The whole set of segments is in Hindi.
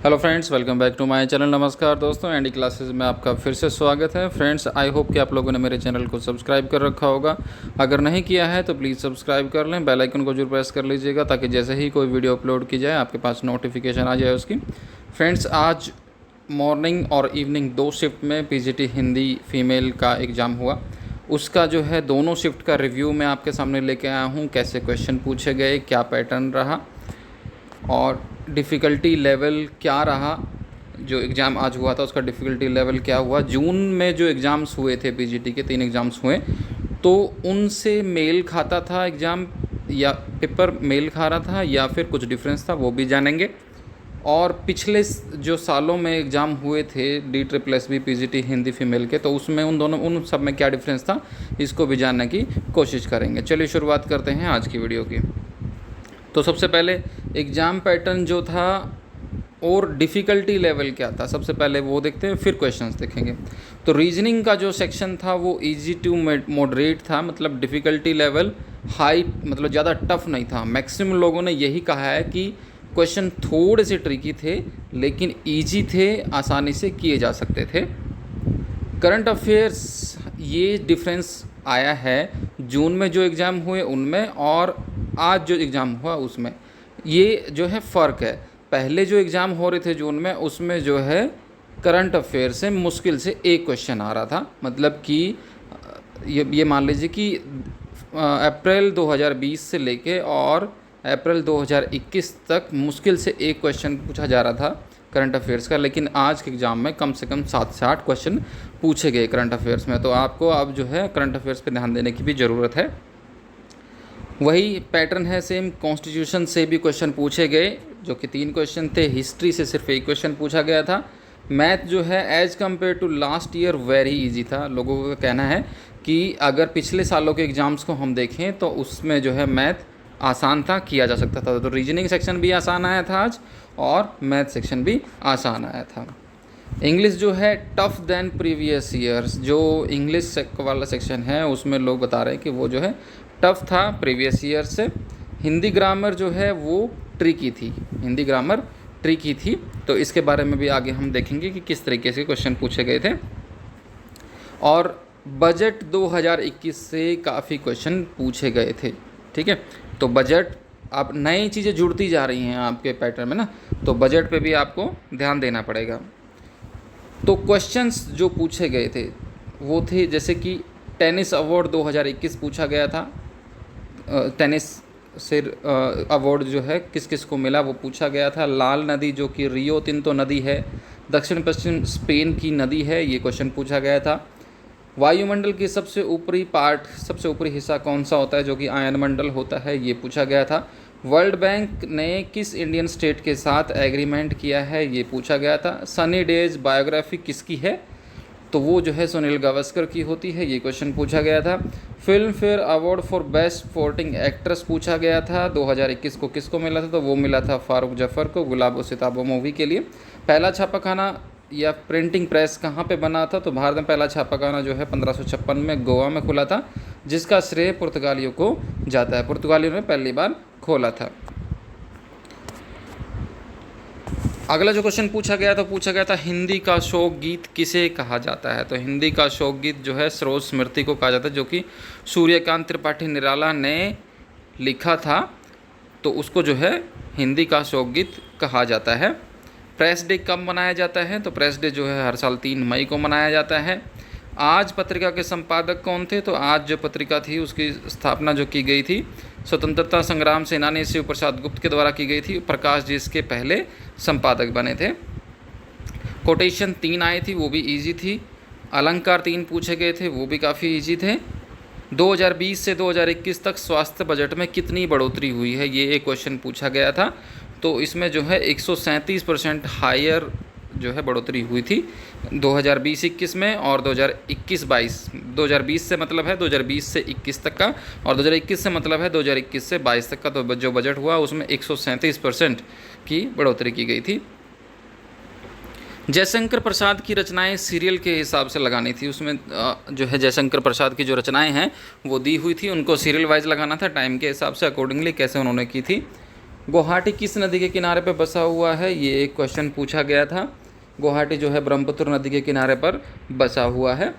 Hello friends, welcome back to my channel. नमस्कार दोस्तों, एंडी क्लासेस में आपका फिर से स्वागत है। फ्रेंड्स, आई होप कि आप लोगों ने मेरे चैनल को सब्सक्राइब कर रखा होगा। अगर नहीं किया है तो प्लीज़ सब्सक्राइब कर लें, बेल आइकन को जरूर प्रेस कर लीजिएगा ताकि जैसे ही कोई वीडियो अपलोड की जाए आपके पास नोटिफिकेशन आ जाए उसकी। फ्रेंड्स, आज मॉर्निंग और इवनिंग दो शिफ्ट में पीजीटी हिंदी फीमेल का एग्ज़ाम हुआ। उसका जो है दोनों शिफ्ट का रिव्यू मैं आपके सामने लेके आया हूँ। कैसे क्वेश्चन पूछे गए, क्या पैटर्न रहा और डिफ़िकल्टी लेवल क्या रहा। जो एग्ज़ाम आज हुआ था उसका डिफ़िकल्टी लेवल क्या हुआ। जून में जो एग्ज़ाम्स हुए थे, पीजीटी के 3 एग्ज़ाम्स हुए, तो उनसे मेल खाता था एग्ज़ाम या पेपर मेल खा रहा था या फिर कुछ डिफरेंस था, वो भी जानेंगे। और पिछले जो सालों में एग्ज़ाम हुए थे DSSB पीजीटी हिंदी फीमेल के, तो उसमें उन सब में क्या डिफरेंस था, इसको भी जानने की कोशिश करेंगे। चलिए शुरुआत करते हैं आज की वीडियो की। तो सबसे पहले एग्ज़ाम पैटर्न जो था और डिफ़िकल्टी लेवल क्या था, सबसे पहले वो देखते हैं, फिर क्वेश्चंस देखेंगे। तो रीजनिंग का जो सेक्शन था वो इजी टू मॉडरेट था, मतलब डिफ़िकल्टी लेवल हाई, मतलब ज़्यादा टफ नहीं था। मैक्सिमम लोगों ने यही कहा है कि क्वेश्चन थोड़े से ट्रिकी थे लेकिन ईजी थे, आसानी से किए जा सकते थे। करंट अफेयर्स ये डिफरेंस आया है जून में जो एग्ज़ाम हुए उनमें और आज जो एग्ज़ाम हुआ उसमें, ये जो है फ़र्क है। पहले जो एग्ज़ाम हो रहे थे जून में, उसमें जो है करंट अफेयर से मुश्किल से एक क्वेश्चन आ रहा था। मतलब कि ये मान लीजिए कि अप्रैल 2020 से लेके और अप्रैल 2021 तक मुश्किल से एक क्वेश्चन पूछा जा रहा था करंट अफेयर्स का। लेकिन आज के एग्ज़ाम में कम से कम 7 से 8 क्वेश्चन पूछे गए करंट अफेयर्स में। तो आपको अब जो है करंट अफेयर्स पे ध्यान देने की भी ज़रूरत है। वही पैटर्न है सेम, कॉन्स्टिट्यूशन से भी क्वेश्चन पूछे गए जो कि 3 क्वेश्चन थे। हिस्ट्री से सिर्फ 1 क्वेश्चन पूछा गया था। मैथ जो है as compare to last year very easy था। लोगों का कहना है कि अगर पिछले सालों के एग्ज़ाम्स को हम देखें तो उसमें जो है मैथ आसान था, किया जा सकता था। तो रीजनिंग सेक्शन भी आसान आया था आज और मैथ सेक्शन भी आसान आया था। इंग्लिश जो है टफ़ दैन प्रीवियस ईयर्स, जो इंग्लिश वाला सेक्शन है उसमें लोग बता रहे हैं कि वो जो है टफ़ था प्रीवियस ईयर से। हिंदी ग्रामर जो है वो ट्रिकी थी, हिंदी ग्रामर ट्रिकी थी। तो इसके बारे में भी आगे हम देखेंगे कि किस तरीके से क्वेश्चन पूछे गए थे। और बजट 2021 से काफ़ी क्वेश्चन पूछे गए थे, ठीक है। तो बजट, अब नई चीज़ें जुड़ती जा रही हैं आपके पैटर्न में ना, तो बजट पे भी आपको ध्यान देना पड़ेगा। तो क्वेश्चंस जो पूछे गए थे वो थे जैसे कि टेनिस अवार्ड 2021 पूछा गया था। टेनिस से अवार्ड जो है किस किस को मिला वो पूछा गया था। लाल नदी जो कि रियो तिंतो नदी है, दक्षिण पश्चिम स्पेन की नदी है, ये क्वेश्चन पूछा गया था। वायुमंडल की सबसे ऊपरी पार्ट, सबसे ऊपरी हिस्सा कौन सा होता है, जो कि आयनमंडल होता है, ये पूछा गया था। वर्ल्ड बैंक ने किस इंडियन स्टेट के साथ एग्रीमेंट किया है, ये पूछा गया था। सनी डेज बायोग्राफी किसकी है, तो वो जो है सुनील गावस्कर की होती है, ये क्वेश्चन पूछा गया था। Film fair award for best supporting actress पूछा गया था 2021 को, किसको मिला था, तो वो मिला था फारूक जफ़र को गुलाबो सिताबो मूवी के लिए। पहला छापाखाना या प्रिंटिंग प्रेस कहाँ पे बना था, तो भारत में पहला छापाखाना जो है 1556 में गोवा में खुला था, जिसका श्रेय पुर्तगालियों को जाता है। पुर्तगालियों ने पहली बार खोला था। अगला जो क्वेश्चन पूछा गया था हिंदी का शोक गीत किसे कहा जाता है। तो हिंदी का शोक गीत जो है सरोज स्मृति को कहा जाता है, जो कि सूर्यकांत त्रिपाठी निराला ने लिखा था, तो उसको जो है हिंदी का शोक गीत कहा जाता है। प्रेस डे कब मनाया जाता है, तो प्रेस डे जो है हर साल 3 मई को मनाया जाता है। आज पत्रिका के संपादक कौन थे, तो आज जो पत्रिका थी उसकी स्थापना जो की गई थी स्वतंत्रता संग्राम सेनानी शिव प्रसाद गुप्त के द्वारा की गई थी। प्रकाश जी इसके पहले संपादक बने थे। कोटेशन 3 आई थी, वो भी इजी थी। अलंकार 3 पूछे गए थे, वो भी काफ़ी इजी थे। 2020 से 2021 तक स्वास्थ्य बजट में कितनी बढ़ोतरी हुई है, ये एक क्वेश्चन पूछा गया था। तो इसमें जो है 137% हायर जो है बढ़ोतरी हुई थी 2020-21 में और 2021-22। 2020 से मतलब है 2020 से 21 तक का, और 2021 से मतलब है 2021 से 22 तक का। तो जो बजट हुआ उसमें 137% की बढ़ोतरी की गई थी। जयशंकर प्रसाद की रचनाएं सीरियल के हिसाब से लगानी थी, उसमें जो है जयशंकर प्रसाद की जो रचनाएं हैं वो दी हुई थी, उनको सीरियल वाइज लगाना था टाइम के हिसाब से अकॉर्डिंगली, कैसे उन्होंने की थी। गुवाहाटी किस नदी के किनारे पर बसा हुआ है, ये एक क्वेश्चन पूछा गया था। गुवाहाटी जो है ब्रह्मपुत्र नदी के किनारे पर बसा हुआ है।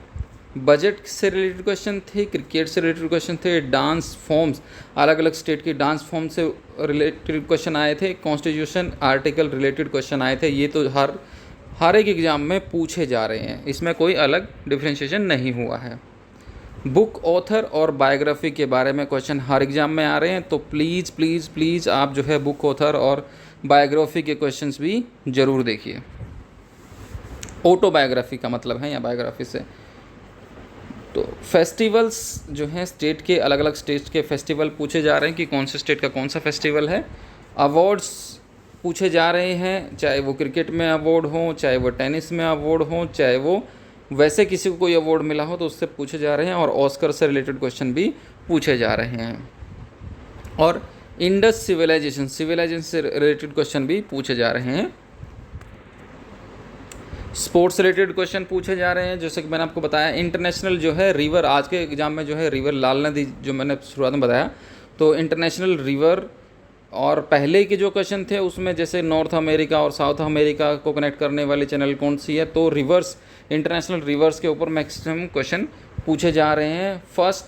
बजट से रिलेटेड क्वेश्चन थे, क्रिकेट से रिलेटेड क्वेश्चन थे, डांस फॉर्म्स, अलग अलग स्टेट की डांस फॉर्म से रिलेटेड क्वेश्चन आए थे, कॉन्स्टिट्यूशन आर्टिकल रिलेटेड क्वेश्चन आए थे। ये तो हर एक एग्ज़ाम में पूछे जा रहे हैं, इसमें कोई अलग डिफ्रेंशिएशन नहीं हुआ है। बुक ऑथर और बायोग्राफी के बारे में क्वेश्चन हर एग्ज़ाम में आ रहे हैं, तो प्लीज़ प्लीज़ प्लीज़ आप जो है बुक ऑथर और बायोग्राफी के क्वेश्चंस भी ज़रूर देखिए। ऑटोबायोग्राफी का मतलब है या बायोग्राफी से। तो फेस्टिवल्स जो हैं स्टेट के, अलग अलग स्टेट के फेस्टिवल पूछे जा रहे हैं कि कौन से स्टेट का कौन सा फेस्टिवल है। अवार्ड्स पूछे जा रहे हैं, चाहे वो क्रिकेट में अवार्ड हो, चाहे वो टेनिस में अवार्ड हो, चाहे वो वैसे किसी को कोई अवार्ड मिला हो तो उससे पूछे जा रहे हैं। और ऑस्कर से रिलेटेड क्वेश्चन भी पूछे जा रहे हैं। और इंडस सिविलाइजेशन से रिलेटेड क्वेश्चन भी पूछे जा रहे हैं। स्पोर्ट्स रिलेटेड क्वेश्चन पूछे जा रहे हैं, जैसे कि मैंने आपको बताया। इंटरनेशनल जो है रिवर, आज के एग्जाम में जो है रिवर लाल नदी, जो मैंने शुरुआत में बताया, तो इंटरनेशनल रिवर। और पहले के जो क्वेश्चन थे उसमें जैसे नॉर्थ अमेरिका और साउथ अमेरिका को कनेक्ट करने वाली चैनल कौन सी है, तो रिवर्स, इंटरनेशनल रिवर्स के ऊपर मैक्सिमम क्वेश्चन पूछे जा रहे हैं। First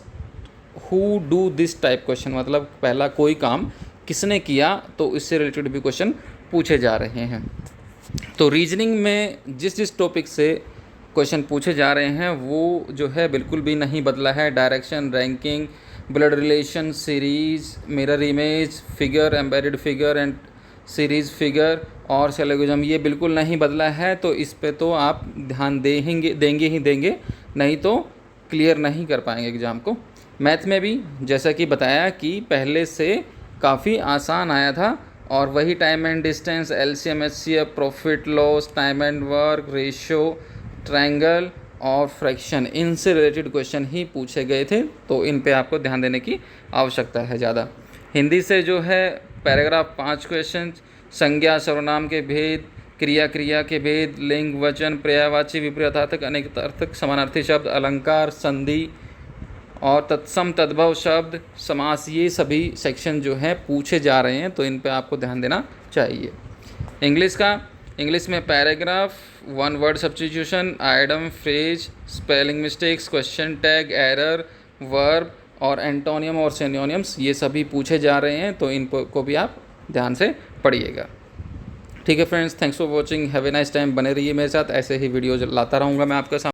who do this type question, मतलब पहला कोई काम किसने किया, तो इससे रिलेटेड भी क्वेश्चन पूछे जा रहे हैं। तो रीजनिंग में जिस टॉपिक से क्वेश्चन पूछे जा रहे हैं वो जो है बिल्कुल भी नहीं बदला है। Direction, ranking, blood relation, series, mirror image, figure, embedded figure and series figure और सिलोगिज्म, ये बिल्कुल नहीं बदला है। तो इस पे तो आप ध्यान देंगे, नहीं तो क्लियर नहीं कर पाएंगे एग्ज़ाम को। मैथ में भी जैसा कि बताया कि पहले से काफ़ी आसान आया था, और वही time and distance, LCM, HCF, profit loss, time and work, ratio, triangle और फ्रैक्शन, इनसे रिलेटेड क्वेश्चन ही पूछे गए थे। तो इन पे आपको ध्यान देने की आवश्यकता है ज़्यादा। हिंदी से जो है पैराग्राफ 5 क्वेश्चन, संज्ञा सर्वनाम के भेद, क्रिया के भेद, लिंग, वचन, पर्यायवाची, विपरीतार्थक, अनेकार्थक, समानार्थी शब्द, अलंकार, संधि और तत्सम तद्भव शब्द, समास, ये सभी सेक्शन जो हैं पूछे जा रहे हैं, तो इन पे आपको ध्यान देना चाहिए। इंग्लिश में paragraph, one word substitution, idem, phrase, spelling mistakes, question tag, error, verb और एंटोनियम और सिनोनिम्स, ये सभी पूछे जा रहे हैं, तो इनको भी आप ध्यान से पढ़िएगा। ठीक है friends, thanks for watching, have a nice time. बने रहिए मेरे साथ, ऐसे ही वीडियोज लाता रहूँगा मैं आपके साथ।